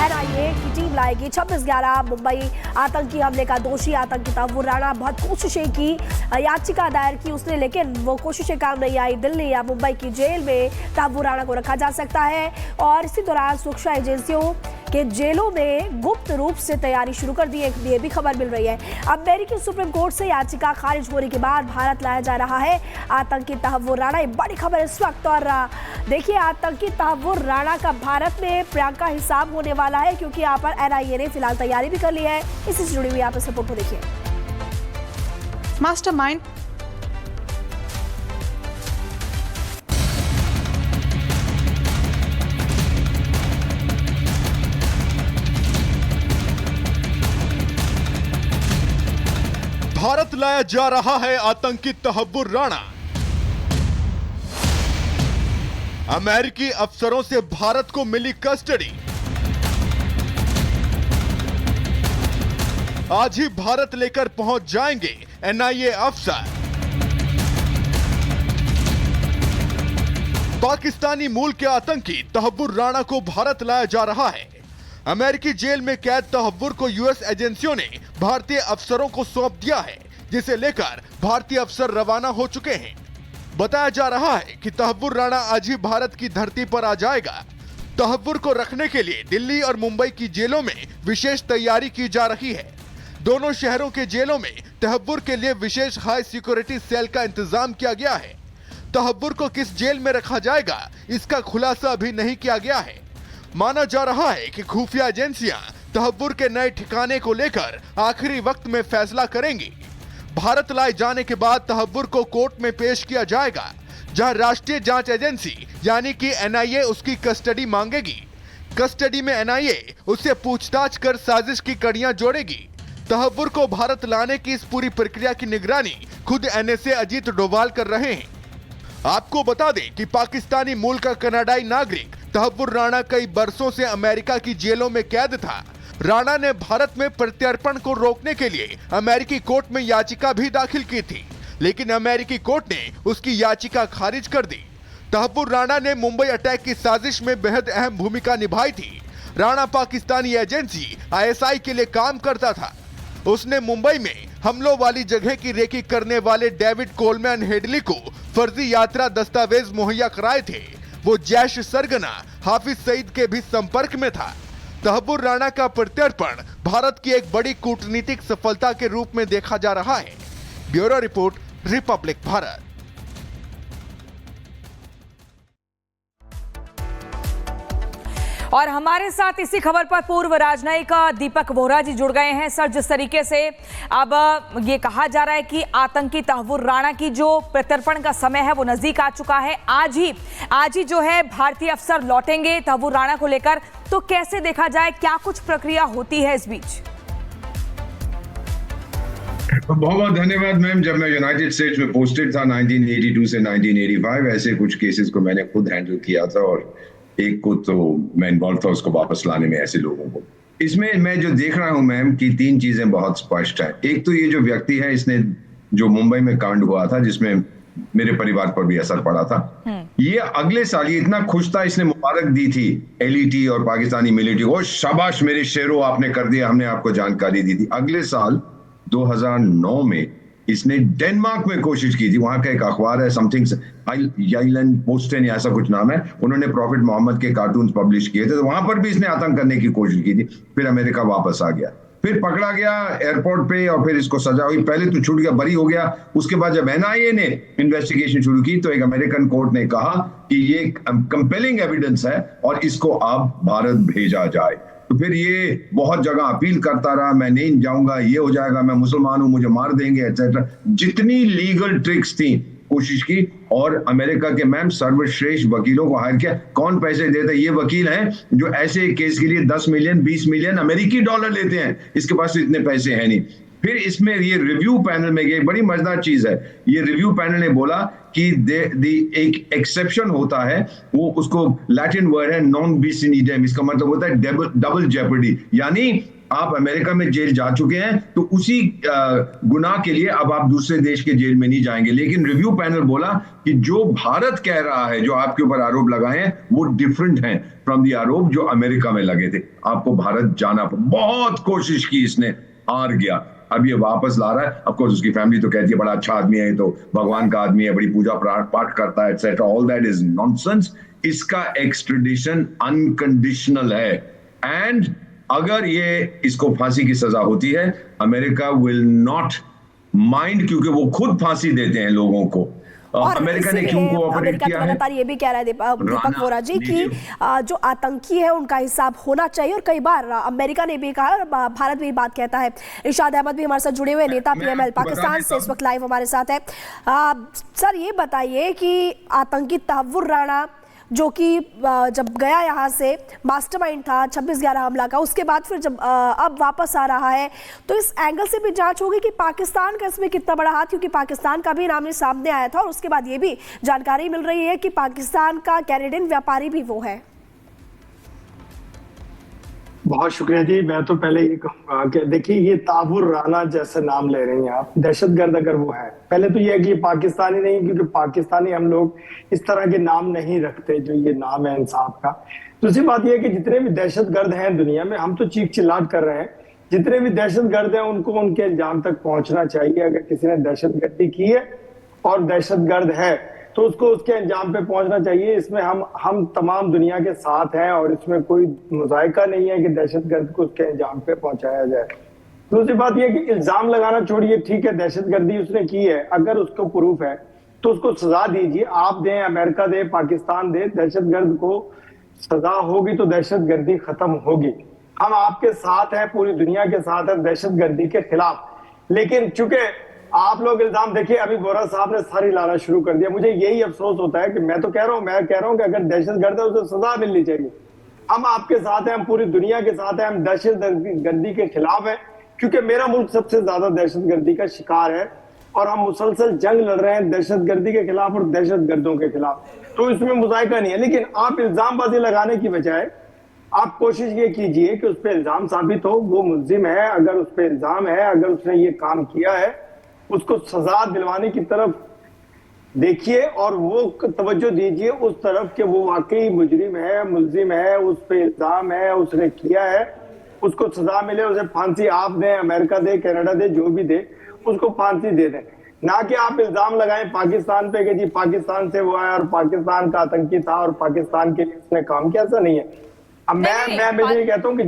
NIA की team लाएगी 26/11 मुंबई आतंकी हमले का दोषी आतंकी तहव्वुर राणा। बहुत कोशिशें की, याचिका दायर की उसने, लेकिन वो कोशिशें काम नहीं आई। दिल्ली या मुंबई की जेल में तहव्वुर राणा को रखा जा सकता है और इसी दौरान सुरक्षा एजेंसियों के जेलों में गुप्त रूप से तैयारी शुरू कर दी है, ये भी खबर मिल रही है। अमेरिकी सुप्रीम कोर्ट से याचिका खारिज होने के बाद भारत लाया जा रहा है आतंकी तहव्वुर राणा। ये बड़ी खबर इस वक्त। और देखिए, आतंकी तहव्वुर राणा का भारत में प्रियंका हिसाब होने वाला है, क्योंकि यहाँ पर एनआईए ने फिलहाल तैयारी भी कर ली है। इसी से जुड़ी हुई आप इस रिपोर्ट को देखिए। मास्टरमाइंड भारत लाया जा रहा है आतंकी तहव्वुर राणा। अमेरिकी अफसरों से भारत को मिली कस्टडी। आज ही भारत लेकर पहुंच जाएंगे एनआईए अफसर। पाकिस्तानी मूल के आतंकी तहव्वुर राणा को भारत लाया जा रहा है। अमेरिकी जेल में कैद तहव्वुर को यूएस एजेंसियों ने भारतीय अफसरों को सौंप दिया है, जिसे लेकर भारतीय अफसर रवाना हो चुके हैं। बताया जा रहा है कि तहव्वुर राणा आज ही भारत की धरती पर आ जाएगा। तहव्वुर को रखने के लिए दिल्ली और मुंबई की जेलों में विशेष तैयारी की जा रही है। दोनों शहरों के जेलों में तहव्वुर के लिए विशेष हाई सिक्योरिटी सेल का इंतजाम किया गया है। तहव्वुर को किस जेल में रखा जाएगा, इसका खुलासा अभी नहीं किया गया है। माना जा रहा है कि खुफिया एजेंसियां तहव्वुर के नए ठिकाने को लेकर आखिरी वक्त में फैसला करेंगी। भारत लाए जाने के बाद तहव्वुर को कोर्ट में पेश किया जाएगा, जहां राष्ट्रीय जांच एजेंसी यानी कि एनआईए उसकी कस्टडी मांगेगी। कस्टडी में एनआईए उससे पूछताछ कर साजिश की कड़ियां जोड़ेगी। तहव्वुर को भारत लाने की इस पूरी प्रक्रिया की निगरानी खुद एनएसए अजीत डोभाल कर रहे हैं। आपको बता दें कि पाकिस्तानी मूल का कनाडाई नागरिक तहव्वुर राणा कई बरसों से अमेरिका की जेलों में कैद था। राणा ने भारत में प्रत्यर्पण को रोकने के लिए अमेरिकी कोर्ट में याचिका भी दाखिल की थी, लेकिन अमेरिकी कोर्ट ने उसकी याचिका खारिज कर दी। तहव्वुर राणा ने मुंबई अटैक की साजिश में बेहद अहम भूमिका निभाई थी। राणा पाकिस्तानी एजेंसी आईएसआई के लिए काम करता था। उसने मुंबई में हमलों वाली जगह की रेकी करने वाले डेविड कोलमैन हेडली को फर्जी यात्रा दस्तावेज मुहैया कराए थे। वो जैश सरगना हाफिज सईद के भी संपर्क में था। तहव्वुर राणा का प्रत्यर्पण भारत की एक बड़ी कूटनीतिक सफलता के रूप में देखा जा रहा है। Bureau report, Republic Bharat. और हमारे साथ इसी खबर पर पूर्व राजनयिक दीपक वोहरा जी जुड़ गए हैं। सर, जिस तरीके से अब ये कहा जा रहा है कि आतंकी तहव्वुर राणा की जो प्रत्यर्पण का समय है वो नजदीक आ चुका है, आज ही जो है भारतीय अफसर लौटेंगे तहव्वुर राणा को लेकर, तो कैसे देखा जाए, क्या कुछ प्रक्रिया होती है इस बीच? बहुत बहुत धन्यवाद मैम। जब मैं यूनाइटेड स्टेट्स में पोस्टेड था 1982 से 1985, ऐसे कुछ केसेस को मैंने खुद हैंडल किया था और एक को तो मैं इन्वॉल्व था उसको वापस लाने में ऐसे लोगों को। इसमें मैं जो देख रहा हूं मैम कि तीन चीजें बहुत स्पष्ट है। एक तो ये जो व्यक्ति है, इसने जो मुंबई में कांड हुआ था जिसमें मेरे परिवार पर भी असर पड़ा था, ये अगले साल ये इतना खुश था, इसने मुबारक दी थी एलईटी और पाकिस्तानी मिलिट्री को, शाबाश मेरे शेरों आपने कर दिया, हमने आपको जानकारी दी थी। अगले साल 2009 में इसने डेनमार्क में कोशिश की थी। वहां का एक अखबार है समथिंग आइलैंड पोस्टन या ऐसा कुछ नाम है, उन्होंने प्रॉफिट मोहम्मद के कार्टून्स पब्लिश किए थे, तो वहां पर भी इसने आतंक करने की कोशिश की थी। फिर अमेरिका वापस आ गया, फिर पकड़ा गया एयरपोर्ट पे और फिर इसको सजा हुई। पहले तो छूट गया, बरी हो गया। उसके बाद जब एनआईए ने इन्वेस्टिगेशन शुरू की तो एक अमेरिकन कोर्ट ने कहा कि ये कंपेलिंग एविडेंस है और इसको अब भारत भेजा जाए। तो फिर ये बहुत जगह अपील करता रहा, मैं नहीं जाऊंगा, ये हो जाएगा, मैं मुसलमान हूं, मुझे मार देंगे, एटसेट्रा। जितनी लीगल ट्रिक्स थी कोशिश की, और अमेरिका के मैम सर्वश्रेष्ठ वकीलों को हायर किया। कौन पैसे देता है? ये वकील हैं जो ऐसे केस के लिए 10 मिलियन 20 मिलियन अमेरिकी डॉलर लेते हैं। इसके पास तो इतने पैसे हैं नहीं। फिर इसमें ये रिव्यू पैनल में गए, बड़ी मजेदार चीज है, ये रिव्यू पैनल ने बोला कि एक एक्सेप्शन होता है, वो उसको लैटिन वर्ड है नॉन बिस इन इडem, इसका मतलब होता है डबल जेपर्डी, यानी आप अमेरिका में जेल जा चुके हैं तो उसी गुनाह के लिए अब आप दूसरे देश के जेल में नहीं जाएंगे। लेकिन रिव्यू पैनल बोला कि जो भारत कह रहा है, जो आपके ऊपर आरोप लगाए हैं, वो डिफरेंट हैं फ्रॉम द आरोप जो अमेरिका में लगे थे। आपको भारत जाना बहुत कोशिश की इसने, हार गया। अब ये वापस ला रहा है। ऑफ कोर्स उसकी फैमिली तो कहती है बड़ा अच्छा आदमी है, तो भगवान का आदमी है, बड़ी पूजा पाठ करता है, etcetera. All that is nonsense. इसका एक्सट्रेडिशन अनकंडीशनल है एंड अगर ये इसको फांसी की सजा होती है, अमेरिका विल नॉट माइंड, क्योंकि वो खुद फांसी देते हैं लोगों को। अमेरिका ने क्यों कोऑपरेट किया है? लगातार ये भी कह रहा है दीपक वोरा जी कि जो आतंकी है उनका हिसाब होना चाहिए, और कई बार अमेरिका ने भी कहा, भारत भी बात कहता है। इरशाद अहमद भी हमारे साथ जुड़े हुए नेता पीएमएल पाकिस्तान से इस वक्त लाइव हमारे साथ है। सर ये बताइए कि आतंकी तहव्वुर राणा जो कि जब गया यहाँ से मास्टरमाइंड था 26/11 हमला का, उसके बाद फिर जब अब वापस आ रहा है, तो इस एंगल से भी जांच होगी कि पाकिस्तान का इसमें कितना बड़ा हाथ, क्योंकि पाकिस्तान का भी नाम सामने आया था और उसके बाद ये भी जानकारी मिल रही है कि पाकिस्तान का कैनेडियन व्यापारी भी वो है। बहुत शुक्रिया जी। मैं तो पहले ये कहूँगा कि देखिए, ये तहव्वुर राणा जैसे नाम ले रहे हैं आप, दहशतगर्द अगर वो है, पहले तो ये है कि पाकिस्तानी नहीं, क्योंकि पाकिस्तानी हम लोग इस तरह के नाम नहीं रखते जो ये नाम है इंसाफ का। दूसरी बात ये है कि जितने भी दहशतगर्द हैं दुनिया में, हम तो चीख चिल्लाट कर रहे हैं, जितने भी दहशतगर्द हैं उनको उनके अंजाम तक पहुंचना चाहिए। अगर किसी ने दहशतगर्दी की है और दहशतगर्द है तो उसको उसके अंजाम पे पहुंचना चाहिए। इसमें हम तमाम दुनिया के साथ हैं और इसमें कोई मुज़ायका नहीं है कि दहशतगर्द को उसके अंजाम पे पहुंचाया जाए। दूसरी बात यह कि इल्जाम लगाना छोड़िए, ठीक है दहशतगर्दी उसने की है, अगर उसको प्रूफ है तो उसको सजा दीजिए। आप दें, अमेरिका दे, पाकिस्तान दे, दहशतगर्द को सजा होगी तो दहशतगर्दी खत्म होगी। हम आपके साथ हैं, पूरी दुनिया के साथ है दहशतगर्दी के खिलाफ। लेकिन चूंकि आप लोग इल्जाम, देखिए अभी वोरा साहब ने सारी लाना शुरू कर दिया। मुझे यही अफसोस होता है कि मैं कह रहा हूं कि अगर दहशतगर्द है उसे सजा मिलनी चाहिए। हम आपके साथ हैं, हम पूरी दुनिया के साथ हैं, हम दहशतगर्दी के खिलाफ हैं, क्योंकि मेरा मुल्क सबसे ज्यादा दहशतगर्दी का शिकार है और हम मुसलसल जंग लड़ रहे हैं दहशतगर्दी के खिलाफ और दहशतगर्दों के खिलाफ। तो इसमें मुज़ायका नहीं है। लेकिन आप इल्जामबाजी लगाने की बजाय आप कोशिश ये कीजिए कि उस पर इल्जाम साबित हो, वो मुल्जिम है, अगर उस पर इल्जाम है, अगर उसने ये काम किया है, उसको सजा दिलवाने की तरफ देखिए और वो तवज्जो दीजिए उस तरफ कि वो वाकई मुजरिम है, मुल्जिम है, उस पे इल्जाम है, उसने किया है, उसको सजा मिले, उसे फांसी आप दें, अमेरिका दे, कनाडा दे, जो भी दे, उसको फांसी दे दें। ना कि आप इल्जाम लगाएं पाकिस्तान पे कि जी पाकिस्तान से वो आया और पाकिस्तान का आतंकी था और पाकिस्तान के लिए उसने काम किया। ऐसा नहीं है। अब मैं ये कहता हूँ कि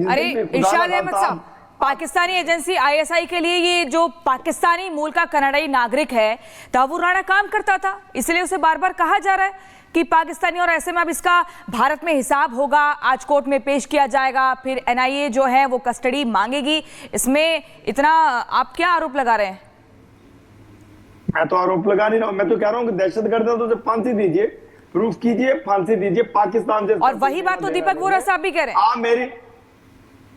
इरशाद अहमद साहब, पाकिस्तानी एजेंसी आईएसआई के लिए ये जो पाकिस्तानी मूल का कनाडाई नागरिक है तहव्वुर राणा काम करता था, इसलिए उसे बार बार कहा जा रहा है कि पाकिस्तानी, और ऐसे में अब इसका भारत में हिसाब होगा, आज कोर्ट में पेश किया जाएगा, फिर एनआईए जो है वो कस्टडी मांगेगी। इसमें इतना आप क्या आरोप लगा रहे हैं? मैं तो आरोप लगा नहीं रहा हूं, मैं तो कह रहा हूं कि दहशतगर्द है तो उसे फांसी दीजिए, प्रूफ कीजिए, फांसी दीजिए। पाकिस्तान से, और वही बात तो दीपक वोरा साहब भी कह रहे हैं।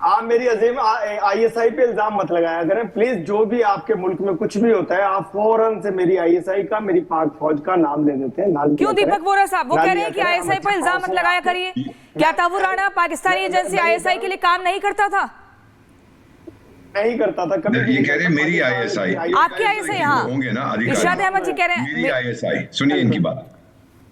आप मेरी अजीम आईएसआई पे इल्जाम मत लगाया करें प्लीज। जो भी आपके मुल्क में कुछ भी होता है, आप फौरन से मेरी आईएसआई का, मेरी पाक फौज का नाम ले देते हैं। क्यों दीपक वोरा साहब? वो कह रहे हैं कि आईएसआई पर इल्जाम मत लगाया करिए। क्या तहव्वुर राणा पाकिस्तानी एजेंसी आईएसआई के लिए काम नहीं करता था? नहीं करता था कभी। ये कह रहे हैं मेरी आईएसआई, आपकी आईएसआई? हाँ, होंगे ना अधिकारी। इरशाद अहमद जी कह रहे हैं मेरी आईएसआई। सुनिए इनकी बात।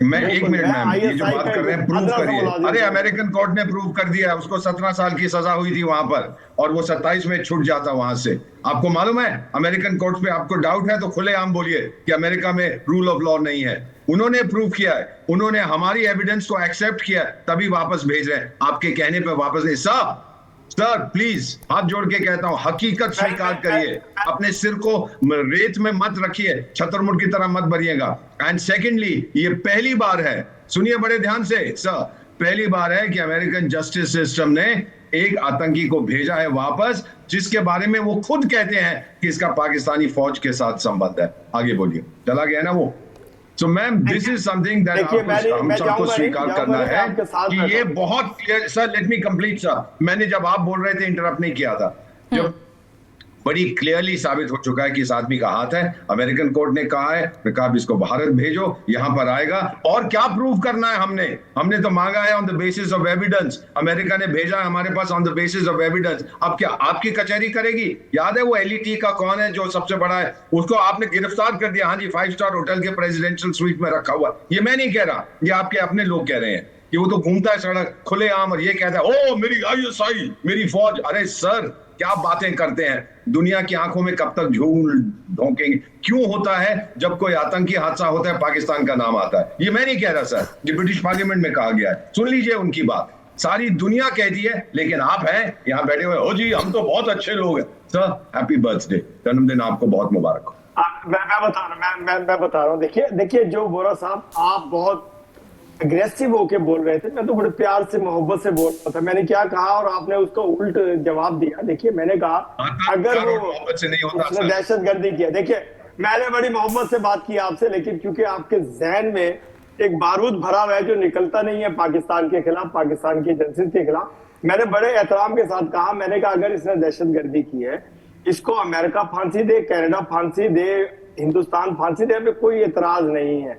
मैं एक मिनट मैम, ये जो बात कर रहे हैं प्रूव करिए। अरे अमेरिकन कोर्ट ने प्रूव कर दिया, उसको 17 साल की सजा हुई थी वहां पर और वो 27 में छूट जाता वहां से। आपको मालूम है अमेरिकन कोर्ट पे आपको डाउट है तो खुलेआम बोलिए कि अमेरिका में रूल ऑफ लॉ नहीं है। उन्होंने प्रूव किया है, उन्होंने हमारी एविडेंस को एक्सेप्ट किया है, तभी वापस भेज रहे हैं। आपके कहने पे वापस नहीं। सर प्लीज हाथ जोड़ के कहता हूं, हकीकत स्वीकार करिए, अपने सिर को रेत में मत रखिए, छतरमुर्ग की तरह मत भरिएगा। एंड सेकेंडली, ये पहली बार है, सुनिए बड़े ध्यान से सर, पहली बार है कि अमेरिकन जस्टिस सिस्टम ने एक आतंकी को भेजा है वापस, जिसके बारे में वो खुद कहते हैं कि इसका पाकिस्तानी फौज के साथ संबंध है। आगे बोलिए। चला गया ना वो। So ma'am, this is something that हम सबको स्वीकार करना है कि ये बहुत clear. Sir let me complete sir. मैंने जब आप बोल रहे थे इंटरप्ट नहीं किया था। जब बड़ी क्लियरली साबित हो चुका है कि इस आदमी का हाथ है। अमेरिकन कोर्ट ने कहा है कि आप इसको भारत भेजो, यहां पर आएगा। और क्या प्रूव करना है हमने तो मांगा है on the basis of evidence. America ने भेजा है हमारे pass on the basis of evidence. अब क्या आपकी कचहरी करेगी? याद है वो एलईटी का कौन है जो सबसे बड़ा है, उसको आपने गिरफ्तार कर दिया। हाँ जी, 5 स्टार होटल के प्रेसिडेंशियल स्वीट में रखा हुआ। ये मैं नहीं कह रहा, ये आपके अपने लोग कह रहे हैं कि वो तो घूमता है सड़क खुलेआम और ये कहता है ओ मेरी आईएसआई, मेरी फौज। अरे सर, क्या बातें करते हैं? दुनिया की आंखों में कब तक झूल धोंकेंगे? क्यों होता है जब कोई आतंकी हादसा होता है पाकिस्तान का नाम आता है? ये मैं नहीं कह रहा सर, ये ब्रिटिश पार्लियामेंट में कहा गया है। सुन लीजिए उनकी बात, सारी दुनिया कहती है, लेकिन आप हैं यहाँ बैठे हुए, हो जी हम तो बहुत अच्छे लोग हैं। सर हैप्पी बर्थडे, जन्मदिन आपको बहुत मुबारक हो। मैं बता रहा हूँ, देखिए जो बोरा साहब, आप बहुत अग्रेसिव होके बोल रहे थे, मैं तो बड़े प्यार से मोहब्बत से बोल रहा था। मैंने क्या कहा और आपने उसको उल्ट जवाब दिया। देखिए मैंने कहा अगर वो मोहब्बत से नहीं होता, उसने दहशतगर्दी किया, देखिए मैंने बड़ी मोहब्बत से बात की आपसे, लेकिन क्योंकि आपके जहन में एक बारूद भरा हुआ है जो निकलता नहीं है पाकिस्तान के खिलाफ, पाकिस्तान की एजेंसी के खिलाफ, मैंने बड़े एहतराम के साथ कहा, मैंने कहा अगर इसने दहशतगर्दी की है, इसको अमेरिका फांसी दे, कनाडा फांसी दे, हिंदुस्तान फांसी दे, हमें कोई एतराज नहीं है।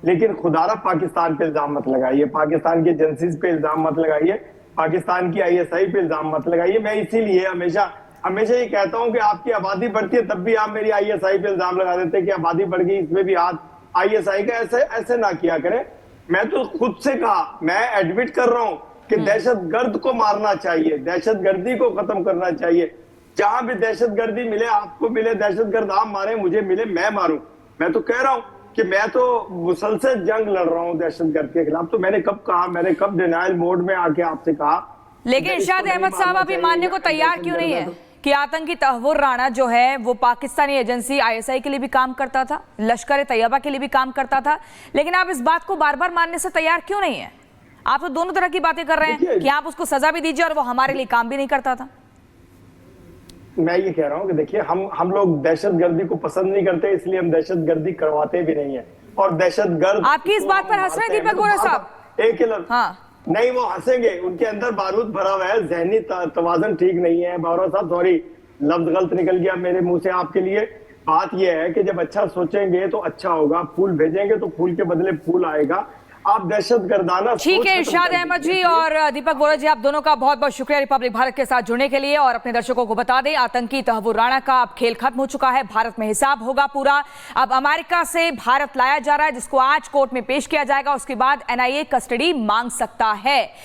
लेकिन खुदारा पाकिस्तान पे इल्जाम मत लगाइए, पाकिस्तान की एजेंसीज पे इल्जाम मत लगाइए, पाकिस्तान की आईएसआई पे इल्जाम मत लगाइए। मैं इसीलिए हमेशा ये कहता हूं कि आपकी आबादी बढ़ती है, तब भी आप मेरी आईएसआई पे इल्जाम लगा देते हैं कि आबादी बढ़ गई, इसमें भी हाथ आईएसआई का। ऐसे ना किया करें। मैं तो खुद से कहा, मैं एडमिट कर रहा हूं कि दहशतगर्द को मारना चाहिए, दहशतगर्दी को खत्म करना चाहिए। जहां भी दहशतगर्दी मिले, आपको मिले दहशतगर्द, आप मारे, मुझे मिले मैं मारूं। मैं तो कह रहा हूं कि मैं तो मुसलसल जंग लड़ रहा हूं दहशतगर्द के खिलाफ। तो मैंने कब कहा, मैंने कब डिनायल मोड में आके आपसे कहा? लेकिन इरशाद अहमद साहब अभी मानने को तैयार क्यों नहीं है कि आतंकी तहव्वुर राणा जो है वो पाकिस्तानी एजेंसी आईएसआई के लिए भी काम करता था, लश्कर तैयबा के लिए भी काम करता था, लेकिन आप इस बात को बार बार मानने से तैयार क्यों नहीं है? आप तो दोनों तरह की बातें कर रहे हैं कि आप उसको सजा भी दीजिए और वो हमारे लिए काम भी नहीं करता था। मैं ये कह रहा हूँ कि देखिए हम लोग दहशतगर्दी को पसंद नहीं करते, इसलिए हम दहशतगर्दी करवाते भी नहीं है। और दहशतगर्द आपकी इस बात पर हंस रहे हैं दीपक वोरा साहब? एक हाँ नहीं, वो हंसेंगे, उनके अंदर बारूद भरा हुआ है, जहनी तवाजन ठीक नहीं है। वोरा साहब सॉरी, लफ्ज गलत निकल गया मेरे मुंह से आपके लिए। बात यह है कि जब अच्छा सोचेंगे तो अच्छा होगा, फूल भेजेंगे तो फूल के बदले फूल आएगा। आप दहशतगर्दाना ठीक है। इरशाद अहमद जी और दीपक वोरा जी, आप दोनों का बहुत बहुत शुक्रिया रिपब्लिक भारत के साथ जुड़ने के लिए। और अपने दर्शकों को बता दें, आतंकी तहव्वुर राणा का अब खेल खत्म हो चुका है, भारत में हिसाब होगा पूरा। अब अमेरिका से भारत लाया जा रहा है, जिसको आज कोर्ट में पेश किया जाएगा, उसके बाद एनआईए कस्टडी मांग सकता है।